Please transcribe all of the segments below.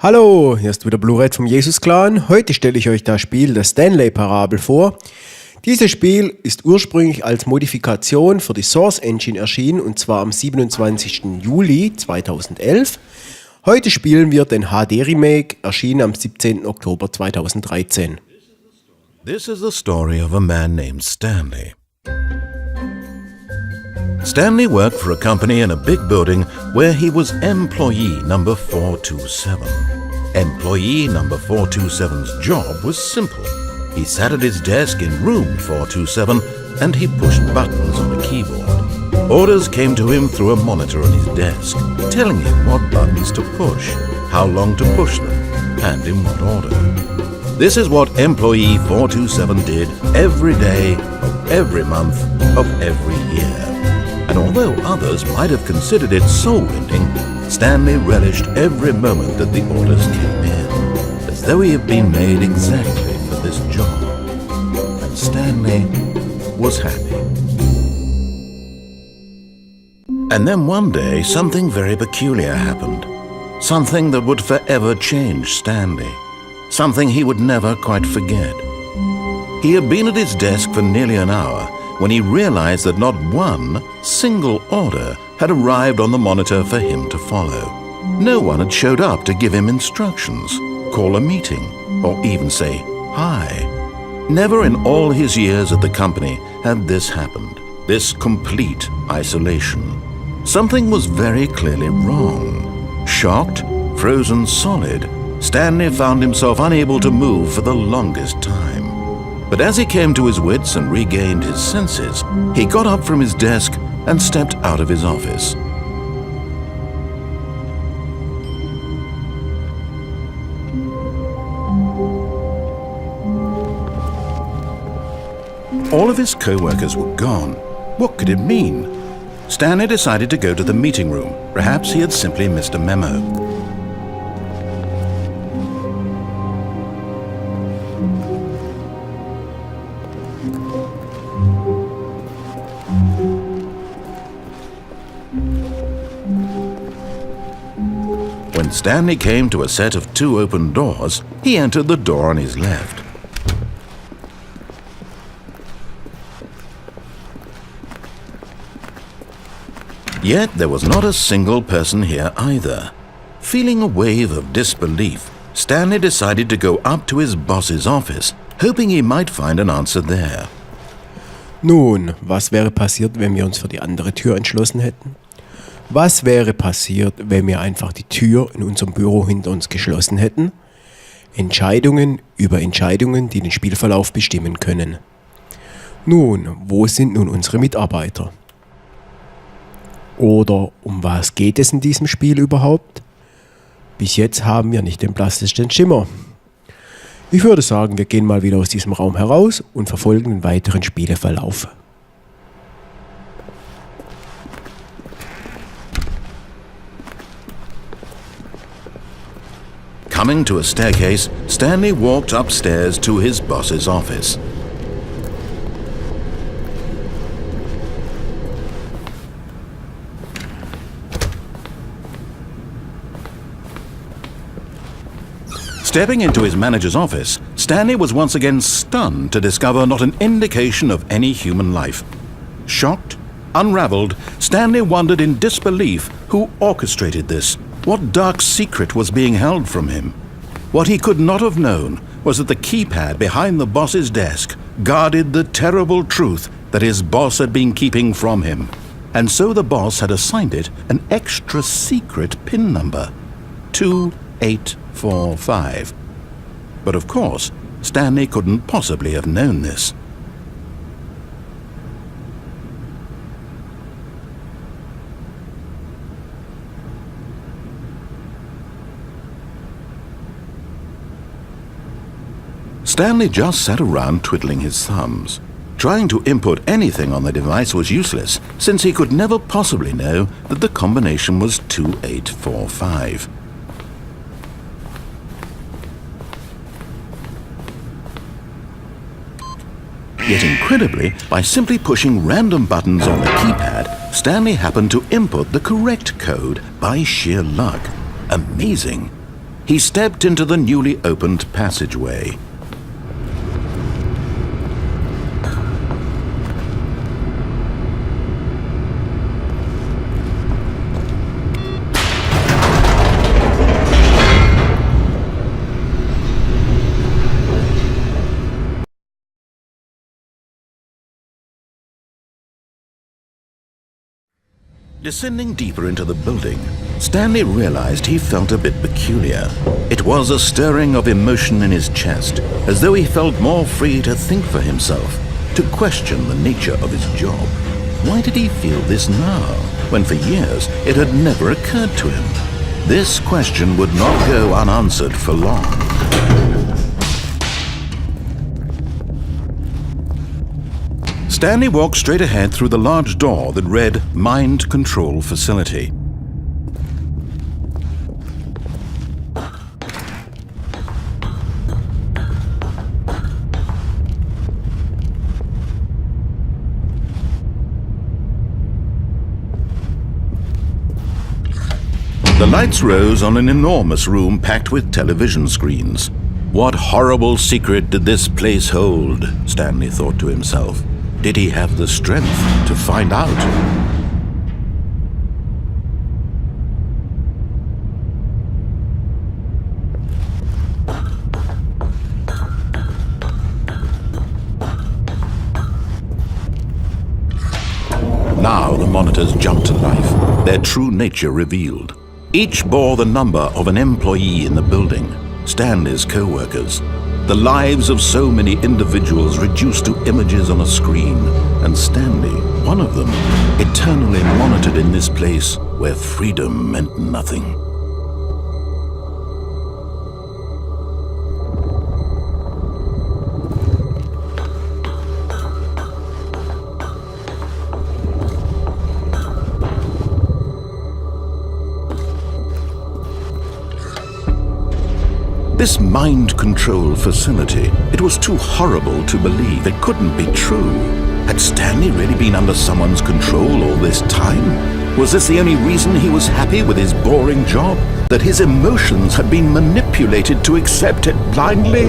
Hallo, hier ist wieder BlueRed vom Jesus-Clan. Heute stelle ich euch das Spiel der Stanley-Parabel vor. Dieses Spiel ist ursprünglich als Modifikation für die Source Engine erschienen, und zwar am 27. Juli 2011. Heute spielen wir den HD-Remake, erschienen am 17. Oktober 2013. This is the story of a man named Stanley. Stanley worked for a company in a big building where he was employee number 427. Employee number 427's job was simple. He sat at his desk in room 427 and he pushed buttons on a keyboard. Orders came to him through a monitor on his desk, telling him what buttons to push, how long to push them, and in what order. This is what employee 427 did every day of every month of every year. And although others might have considered it soul-rending, Stanley relished every moment that the orders came in, as though he had been made exactly for this job. And Stanley was happy. And then one day, something very peculiar happened. Something that would forever change Stanley. Something he would never quite forget. He had been at his desk for nearly an hour when he realized that not one single order had arrived on the monitor for him to follow. No one had showed up to give him instructions, call a meeting, or even say hi. Never in all his years at the company had this happened, this complete isolation. Something was very clearly wrong. Shocked, frozen solid, Stanley found himself unable to move for the longest time. But as he came to his wits and regained his senses, he got up from his desk and stepped out of his office. All of his co-workers were gone. What could it mean? Stanley decided to go to the meeting room. Perhaps he had simply missed a memo. When Stanley came to a set of two open doors, he entered the door on his left. Yet there was not a single person here either. Feeling a wave of disbelief, Stanley decided to go up to his boss's office, hoping he might find an answer there. Nun, was wäre passiert, wenn wir uns für die andere Tür entschlossen hätten? Was wäre passiert, wenn wir einfach die Tür in unserem Büro hinter uns geschlossen hätten? Entscheidungen über Entscheidungen, die den Spielverlauf bestimmen können. Nun, wo sind nun unsere Mitarbeiter? Oder um was geht es in diesem Spiel überhaupt? Bis jetzt haben wir nicht den blassesten Schimmer. Ich würde sagen, wir gehen mal wieder aus diesem Raum heraus und verfolgen den weiteren Spieleverlauf. Coming to a staircase, Stanley walked upstairs to his boss's office. Stepping into his manager's office, Stanley was once again stunned to discover not an indication of any human life. Shocked, unraveled, Stanley wondered in disbelief who orchestrated this. What dark secret was being held from him? What he could not have known was that the keypad behind the boss's desk guarded the terrible truth that his boss had been keeping from him. And so the boss had assigned it an extra secret PIN number, 2845. But of course, Stanley couldn't possibly have known this. Stanley just sat around twiddling his thumbs. Trying to input anything on the device was useless, since he could never possibly know that the combination was 2845. Yet incredibly, by simply pushing random buttons on the keypad, Stanley happened to input the correct code by sheer luck. Amazing. he stepped into the newly opened passageway. Descending deeper into the building, Stanley realized he felt a bit peculiar. It was a stirring of emotion in his chest, as though he felt more free to think for himself, to question the nature of his job. Why did he feel this now, when for years it had never occurred to him? This question would not go unanswered for long. Stanley walked straight ahead through the large door that read Mind Control Facility. The lights rose on an enormous room packed with television screens. What horrible secret did this place hold? Stanley thought to himself. Did he have the strength to find out? Now the monitors jumped to life, their true nature revealed. Each bore the number of an employee in the building, Stanley's co-workers. The lives of so many individuals reduced to images on a screen, and Stanley, one of them, eternally monitored in this place where freedom meant nothing. This mind control facility, it was too horrible to believe. It couldn't be true. Had Stanley really been under someone's control all this time? Was this the only reason he was happy with his boring job? That his emotions had been manipulated to accept it blindly?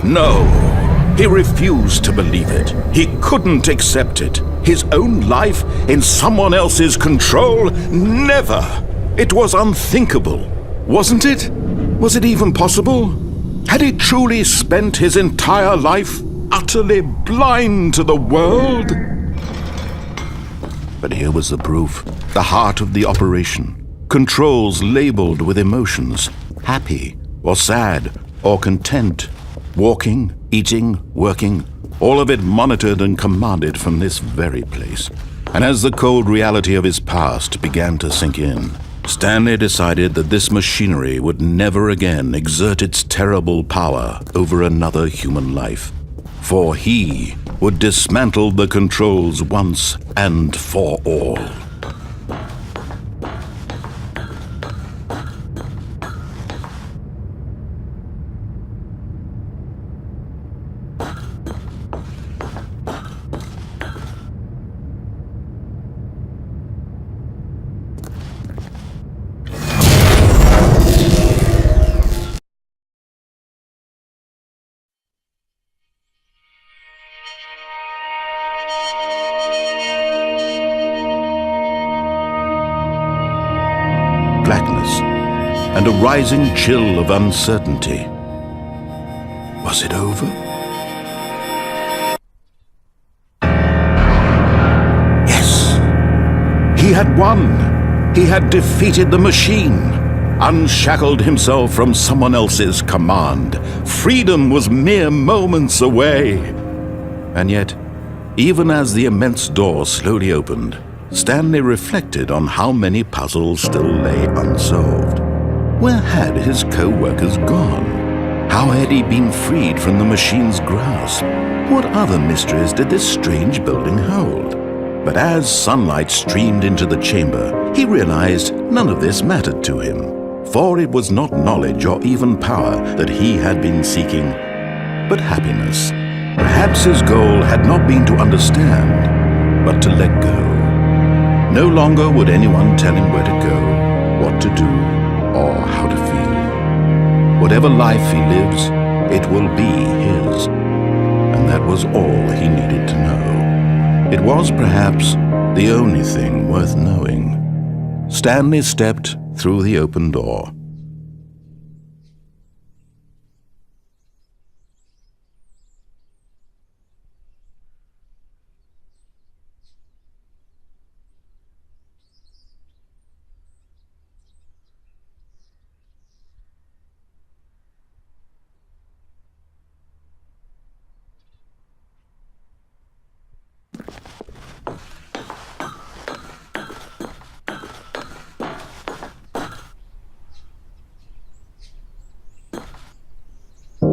No, he refused to believe it. He couldn't accept it. His own life in someone else's control? Never! It was unthinkable. Wasn't it? Was it even possible? Had he truly spent his entire life utterly blind to the world? But here was the proof. The heart of the operation. Controls labeled with emotions. Happy or sad or content. Walking, eating, working. All of it monitored and commanded from this very place. And as the cold reality of his past began to sink in, Stanley decided that this machinery would never again exert its terrible power over another human life, for he would dismantle the controls once and for all. Blackness, and a rising chill of uncertainty. Was it over? Yes! He had won! He had defeated the machine, unshackled himself from someone else's command. Freedom was mere moments away. And yet, even as the immense door slowly opened, Stanley reflected on how many puzzles still lay unsolved. Where had his co-workers gone? How had he been freed from the machine's grasp? What other mysteries did this strange building hold? But as sunlight streamed into the chamber, he realized none of this mattered to him, for it was not knowledge or even power that he had been seeking, but happiness. Perhaps his goal had not been to understand, but to let go. No longer would anyone tell him where to go. what to do or how to feel. Whatever life he lives, it will be his. And that was all he needed to know. It was perhaps the only thing worth knowing. Stanley stepped through the open door.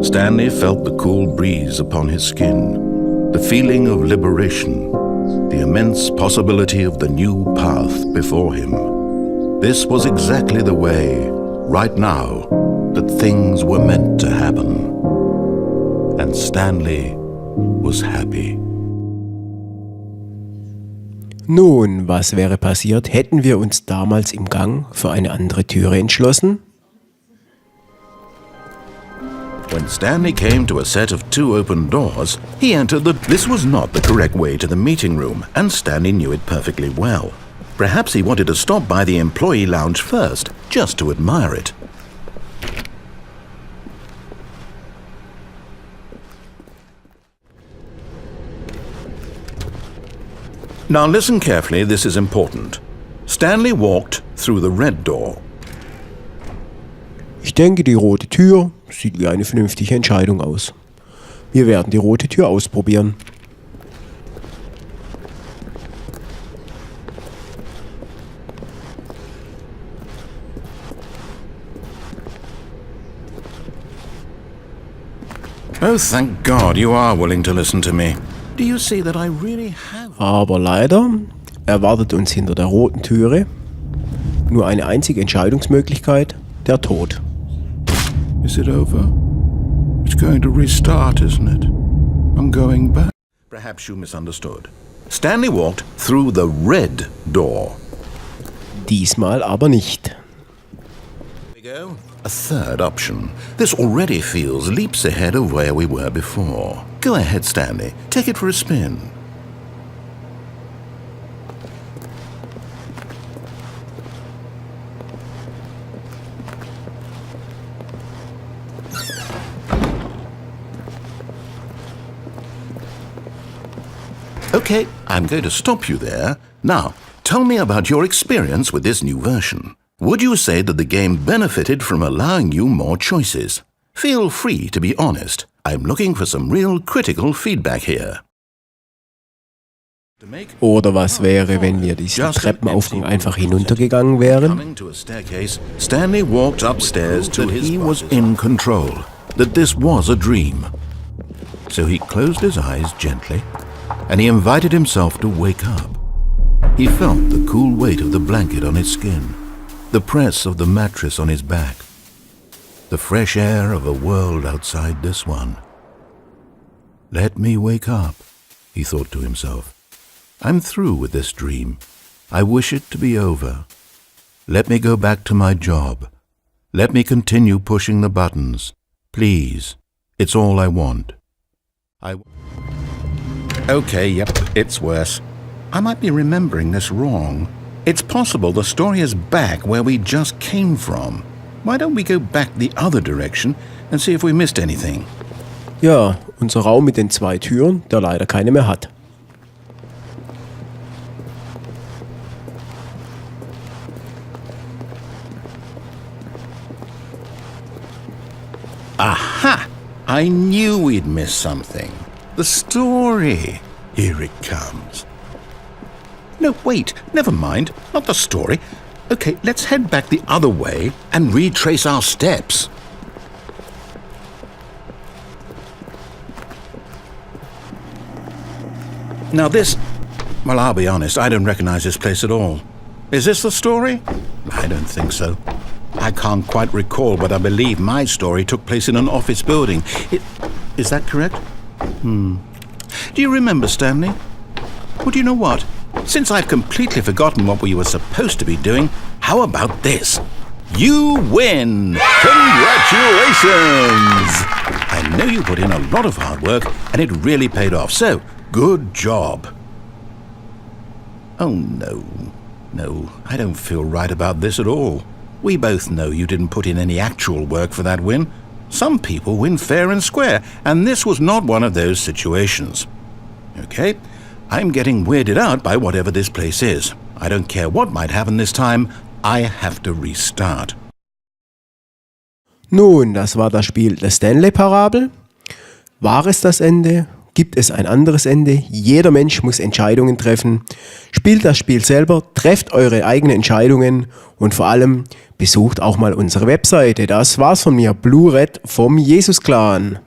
Stanley felt the cool breeze upon his skin, the feeling of liberation, the immense possibility of the new path before him. This was exactly the way, right now, that things were meant to happen. And Stanley was happy. Nun, was wäre passiert, hätten wir uns damals im Gang für eine andere Türe entschlossen? When Stanley came to a set of two open doors, he entered This was not the correct way to the meeting room, and Stanley knew it perfectly well. Perhaps he wanted to stop by the employee lounge first, just to admire it. Now listen carefully, this is important. Stanley walked through the red door. Ich denke, die rote Tür sieht wie eine vernünftige Entscheidung aus. Wir werden die rote Tür ausprobieren. Oh, thank God you are willing to listen to me. Do you see that I really have... Aber leider erwartet uns hinter der roten Türe nur eine einzige Entscheidungsmöglichkeit, der Tod. Is it over? It's going to restart, isn't it? I'm going back. Perhaps you misunderstood. Stanley walked through the red door. Diesmal aber nicht. Here we go. A third option. This already feels leaps ahead of where we were before. Go ahead, Stanley. Take it for a spin. Okay, I'm going to stop you there. Now, tell me about your experience with this new version. Would you say that the game benefited from allowing you more choices? Feel free to be honest. I'm looking for some real critical feedback here. Oder was wäre, wenn wir diesen Treppenaufgang einfach hinuntergegangen wären? Coming to a staircase, Stanley walked upstairs till he was in control, that this was a dream. So he closed his eyes gently, and he invited himself to wake up. He felt the cool weight of the blanket on his skin, the press of the mattress on his back, the fresh air of a world outside this one. Let me wake up, he thought to himself. I'm through with this dream. I wish it to be over. Let me go back to my job. Let me continue pushing the buttons. Please, it's all I want. Okay, yep, it's worse. I might be remembering this wrong. It's possible the story is back where we just came from. Why don't we go back the other direction and see if we missed anything? Ja, unser Raum mit den zwei Türen, der leider keine mehr hat. Aha! I knew we'd miss something. The story. Here it comes. No, wait, never mind. Not the story. Okay, let's head back the other way and retrace our steps. Now this... Well, I'll be honest, I don't recognize this place at all. Is this the story? I don't think so. I can't quite recall, but I believe my story took place in an office building. Is that correct? Do you remember, Stanley? Well, do you know what? Since I've completely forgotten what we were supposed to be doing, How about this? You win! Congratulations! I know you put in a lot of hard work and it really paid off, so good job. Oh no, I don't feel right about this at all. We both know you didn't put in any actual work for that win. Some people win fair and square, and this was not one of those situations. Okay, I'm getting weirded out by whatever this place is. I don't care what might happen this time, I have to restart. Nun, das war das Spiel der Stanley-Parabel. War es das Ende? Gibt es ein anderes Ende? Jeder Mensch muss Entscheidungen treffen. Spielt das Spiel selber, trefft eure eigenen Entscheidungen und vor allem besucht auch mal unsere Webseite. Das war's von mir, BlueRed vom Jesus-Clan.